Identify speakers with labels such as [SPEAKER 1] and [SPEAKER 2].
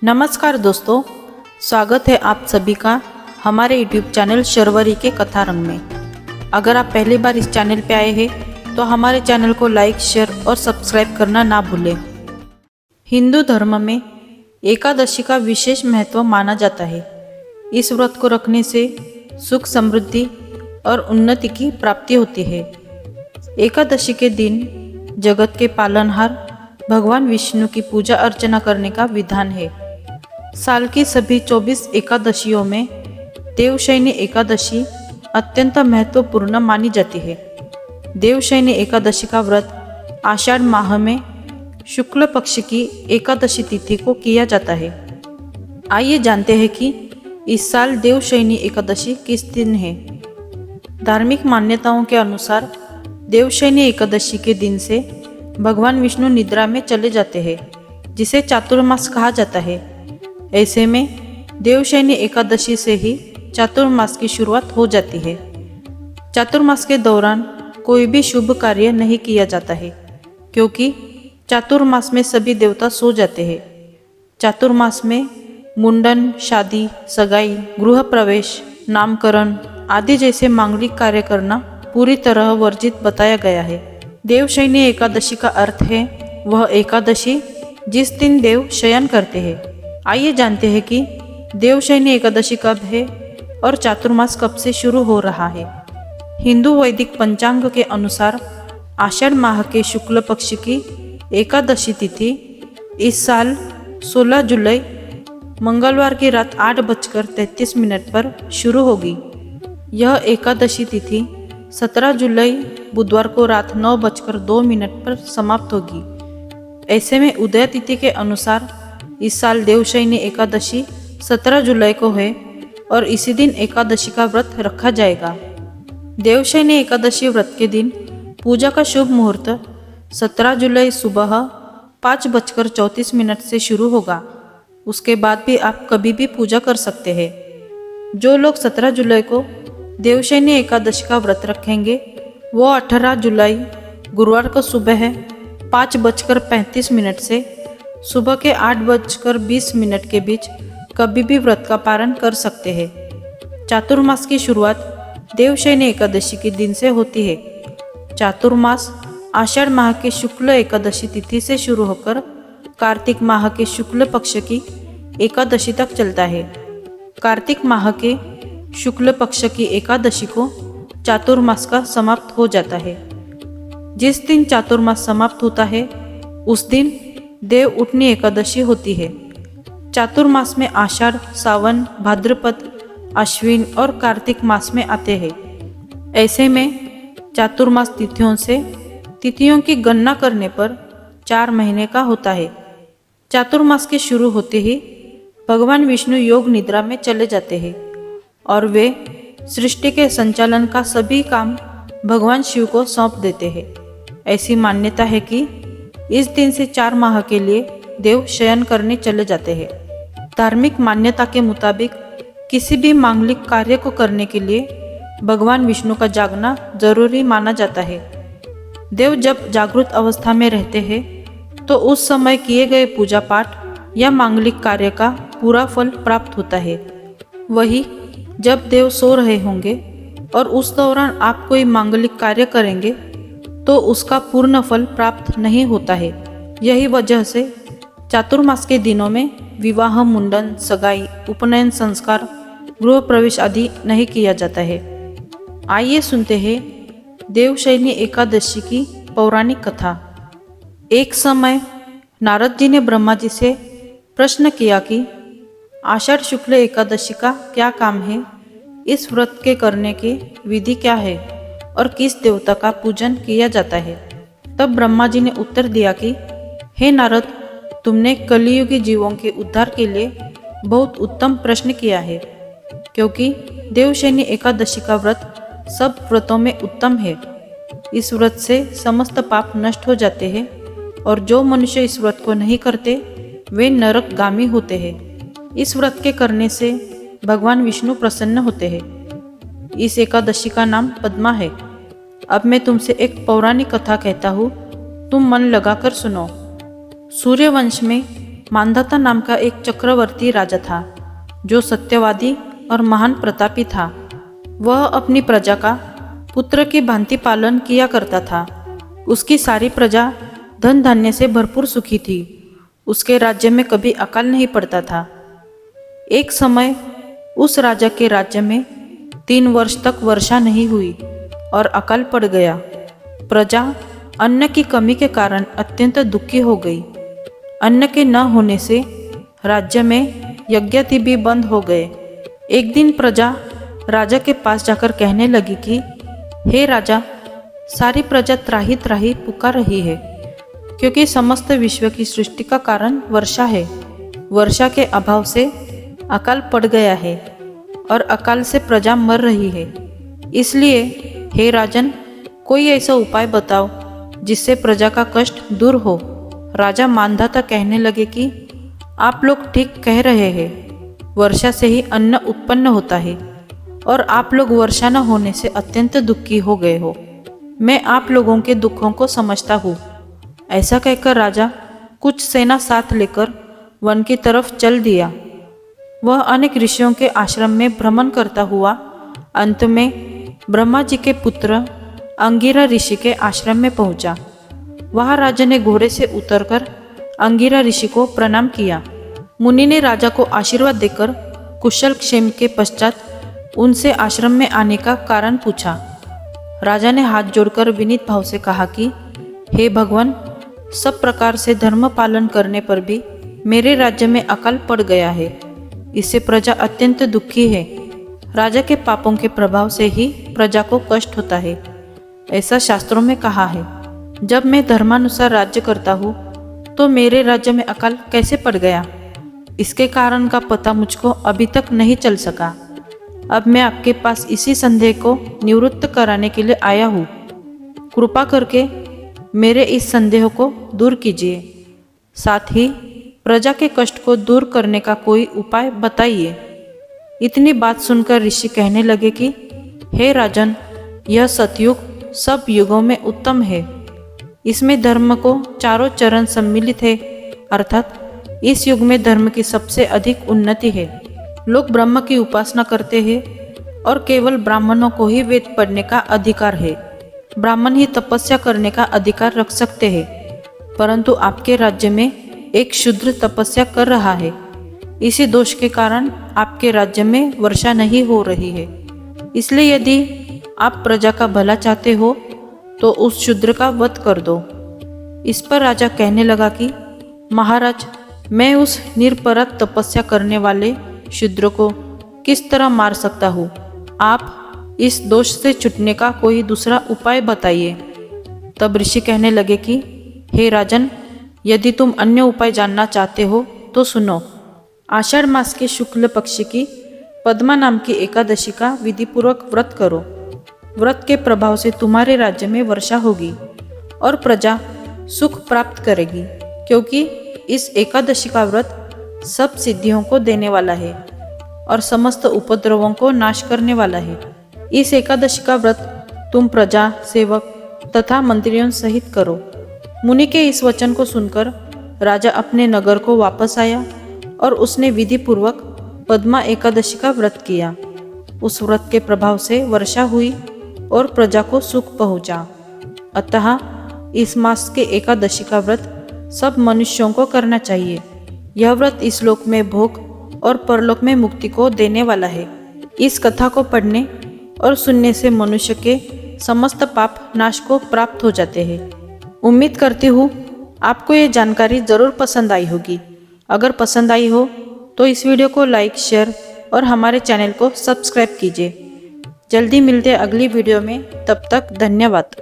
[SPEAKER 1] नमस्कार दोस्तों, स्वागत है आप सभी का हमारे YouTube चैनल शर्वरी के कथा रंग में। अगर आप पहली बार इस चैनल पे आए हैं तो हमारे चैनल को लाइक, शेयर और सब्सक्राइब करना ना भूलें। हिंदू धर्म में एकादशी का विशेष महत्व माना जाता है। इस व्रत को रखने से सुख, समृद्धि और उन्नति की प्राप्ति होती है। एकादशी के दिन जगत के पालनहार भगवान विष्णु की पूजा अर्चना करने का विधान है। साल की सभी 24 एकादशियों में देवशयनी एकादशी अत्यंत महत्वपूर्ण मानी जाती है। देवशयनी एकादशी का व्रत आषाढ़ माह में शुक्ल पक्ष की एकादशी तिथि को किया जाता है। आइए जानते हैं कि इस साल देवशयनी एकादशी किस दिन है। धार्मिक मान्यताओं के अनुसार देवशयनी एकादशी के दिन से भगवान विष्णु निद्रा में चले जाते हैं, जिसे चातुर्मास कहा जाता है। ऐसे में देवशयनी एकादशी से ही चातुर्मास की शुरुआत हो जाती है। चातुर्मास के दौरान कोई भी शुभ कार्य नहीं किया जाता है, क्योंकि चातुर्मास में सभी देवता सो जाते हैं। चातुर्मास में मुंडन, शादी, सगाई, गृह प्रवेश, नामकरण आदि जैसे मांगलिक कार्य करना पूरी तरह वर्जित बताया गया है। देवशयनी एकादशी का अर्थ है वह एकादशी जिस दिन देव शयन करते हैं। आइए जानते हैं कि देवशयनी एकादशी कब है और चातुर्मास कब से शुरू हो रहा है। हिंदू वैदिक पंचांग के अनुसार आषाढ़ माह के शुक्ल पक्ष की एकादशी तिथि इस साल 16 जुलाई मंगलवार की रात 8:33 पर शुरू होगी। यह एकादशी तिथि 17 जुलाई बुधवार को रात 9:02 पर समाप्त होगी। ऐसे में उदय तिथि के अनुसार इस साल देवशयनी एकादशी 17 जुलाई को है और इसी दिन एकादशी का व्रत रखा जाएगा। देवशयनी एकादशी व्रत के दिन पूजा का शुभ मुहूर्त 17 जुलाई सुबह 5:34 से शुरू होगा। उसके बाद भी आप कभी भी पूजा कर सकते हैं। जो लोग 17 जुलाई को देवशयनी एकादशी का व्रत रखेंगे वो 18 जुलाई गुरुवार को सुबह 5:35 से सुबह के 8:20 के बीच कभी भी व्रत का पारण कर सकते हैं। चातुर्मास की शुरुआत देवशयनी एकादशी के दिन से होती है। चातुर्मास आषाढ़ माह के शुक्ल एकादशी तिथि से शुरू होकर कार्तिक माह के शुक्ल पक्ष की एकादशी तक चलता है। कार्तिक माह के शुक्ल पक्ष की एकादशी को चातुर्मास का समाप्त हो जाता है। जिस दिन चातुर्मास समाप्त होता है उस दिन देव उठनी एकादशी होती है। चातुर्मास में आषाढ़, सावन, भाद्रपद, अश्विन और कार्तिक मास में आते हैं। ऐसे में चातुर्मास तिथियों की गणना करने पर 4 महीने का होता है। चातुर्मास के शुरू होते ही भगवान विष्णु योग निद्रा में चले जाते हैं और वे सृष्टि के संचालन का सभी काम भगवान शिव को सौंप देते हैं। ऐसी मान्यता है कि इस दिन से 4 माह के लिए देव शयन करने चले जाते हैं। धार्मिक मान्यता के मुताबिक किसी भी मांगलिक कार्य को करने के लिए भगवान विष्णु का जागना जरूरी माना जाता है। देव जब जागृत अवस्था में रहते हैं तो उस समय किए गए पूजा पाठ या मांगलिक कार्य का पूरा फल प्राप्त होता है। वही जब देव सो रहे होंगे और उस दौरान आप कोई मांगलिक कार्य करेंगे तो उसका पूर्ण फल प्राप्त नहीं होता है। यही वजह से चातुर्मास के दिनों में विवाह, मुंडन, सगाई, उपनयन संस्कार, गृह प्रवेश आदि नहीं किया जाता है। आइए सुनते हैं देवशयनी एकादशी की पौराणिक कथा। एक समय नारद जी ने ब्रह्मा जी से प्रश्न किया कि आषाढ़ शुक्ल एकादशी का क्या काम है, इस व्रत के करने की विधि क्या है और किस देवता का पूजन किया जाता है। तब ब्रह्मा जी ने उत्तर दिया कि हे नारद, तुमने कलियुगी जीवों के उद्धार के लिए बहुत उत्तम प्रश्न किया है, क्योंकि देवशयनी एकादशी का व्रत सब व्रतों में उत्तम है। इस व्रत से समस्त पाप नष्ट हो जाते हैं और जो मनुष्य इस व्रत को नहीं करते वे नरकगामी होते हैं। इस व्रत के करने से भगवान विष्णु प्रसन्न होते हैं। इस एकादशी का नाम पद्मा है। अब मैं तुमसे एक पौराणिक कथा कहता हूँ, तुम मन लगाकर सुनो। सूर्यवंश में मांधाता नाम का एक चक्रवर्ती राजा था जो सत्यवादी और महान प्रतापी था। वह अपनी प्रजा का पुत्र की भांति पालन किया करता था। उसकी सारी प्रजा धन धान्य से भरपूर सुखी थी। उसके राज्य में कभी अकाल नहीं पड़ता था। एक समय उस राजा के राज्य में 3 वर्ष तक वर्षा नहीं हुई और अकाल पड़ गया। प्रजा अन्न की कमी के कारण अत्यंत दुखी हो गई। अन्न के न होने से राज्य में यज्ञादि भी बंद हो गए। एक दिन प्रजा राजा के पास जाकर कहने लगी कि हे राजा, सारी प्रजा त्राही त्राही पुकार रही है क्योंकि समस्त विश्व की सृष्टि का कारण वर्षा है। वर्षा के अभाव से अकाल पड़ गया है और अकाल से प्रजा मर रही है। इसलिए हे राजन, कोई ऐसा उपाय बताओ जिससे प्रजा का कष्ट दूर हो। राजा मांधाता कहने लगे कि आप लोग ठीक कह रहे हैं। वर्षा से ही अन्न उत्पन्न होता है और आप लोग वर्षा न होने से अत्यंत दुखी हो गए हो। मैं आप लोगों के दुखों को समझता हूँ। ऐसा कहकर राजा कुछ सेना साथ लेकर वन की तरफ चल दिया। वह अनेक ऋषियों के आश्रम में भ्रमण करता हुआ अंत में ब्रह्मा जी के पुत्र अंगिरा ऋषि के आश्रम में पहुंचा। वहां राजा ने घोड़े से उतरकर अंगिरा ऋषि को प्रणाम किया। मुनि ने राजा को आशीर्वाद देकर कुशल क्षेम के पश्चात उनसे आश्रम में आने का कारण पूछा। राजा ने हाथ जोड़कर विनीत भाव से कहा कि हे भगवान, सब प्रकार से धर्म पालन करने पर भी मेरे राज्य में अकाल पड़ गया है। इससे प्रजा अत्यंत दुखी है। राजा के पापों के प्रभाव से ही प्रजा को कष्ट होता है। ऐसा शास्त्रों में कहा है। जब मैं धर्मानुसार राज्य करता हूँ तो मेरे राज्य में अकाल कैसे पड़ गया, इसके कारण का पता मुझको अभी तक नहीं चल सका। अब मैं आपके पास इसी संदेह को निवृत्त कराने के लिए आया हूँ। कृपा करके मेरे इस संदेह को दूर कीजिए। साथ ही प्रजा के कष्ट को दूर करने का कोई उपाय बताइए। इतनी बात सुनकर ऋषि कहने लगे कि हे राजन, यह सतयुग सब युगों में उत्तम है। इसमें धर्म को चारों चरण सम्मिलित है, अर्थात इस युग में धर्म की सबसे अधिक उन्नति है। लोग ब्रह्म की उपासना करते हैं और केवल ब्राह्मणों को ही वेद पढ़ने का अधिकार है। ब्राह्मण ही तपस्या करने का अधिकार रख सकते हैं, परंतु आपके राज्य में एक शूद्र तपस्या कर रहा है। इसी दोष के कारण आपके राज्य में वर्षा नहीं हो रही है। इसलिए यदि आप प्रजा का भला चाहते हो तो उस शूद्र का वध कर दो। इस पर राजा कहने लगा कि महाराज, मैं उस निरपराध तपस्या करने वाले शूद्र को किस तरह मार सकता हूँ? आप इस दोष से छुटने का कोई दूसरा उपाय बताइए। तब ऋषि कहने लगे कि हे राजन, यदि तुम अन्य उपाय जानना चाहते हो तो सुनो। आषाढ़ मास के शुक्ल पक्ष की पद्मा नाम की एकादशी का विधिपूर्वक व्रत करो। व्रत के प्रभाव से तुम्हारे राज्य में वर्षा होगी और प्रजा सुख प्राप्त करेगी, क्योंकि इस एकादशी का व्रत सब सिद्धियों को देने वाला है और समस्त उपद्रवों को नाश करने वाला है। इस एकादशी का व्रत तुम प्रजा, सेवक तथा मंत्रियों सहित करो। मुनि के इस वचन को सुनकर राजा अपने नगर को वापस आया और उसने विधि पूर्वक पद्मा एकादशी का व्रत किया। उस व्रत के प्रभाव से वर्षा हुई और प्रजा को सुख पहुंचा। अतः इस मास के एकादशी का व्रत सब मनुष्यों को करना चाहिए। यह व्रत इस लोक में भोग और परलोक में मुक्ति को देने वाला है। इस कथा को पढ़ने और सुनने से मनुष्य के समस्त पाप नाश को प्राप्त हो जाते हैं। उम्मीद करती हूँ आपको ये जानकारी ज़रूर पसंद आई होगी। अगर पसंद आई हो तो इस वीडियो को लाइक, शेयर और हमारे चैनल को सब्सक्राइब कीजिए। जल्दी मिलते हैं अगली वीडियो में। तब तक धन्यवाद।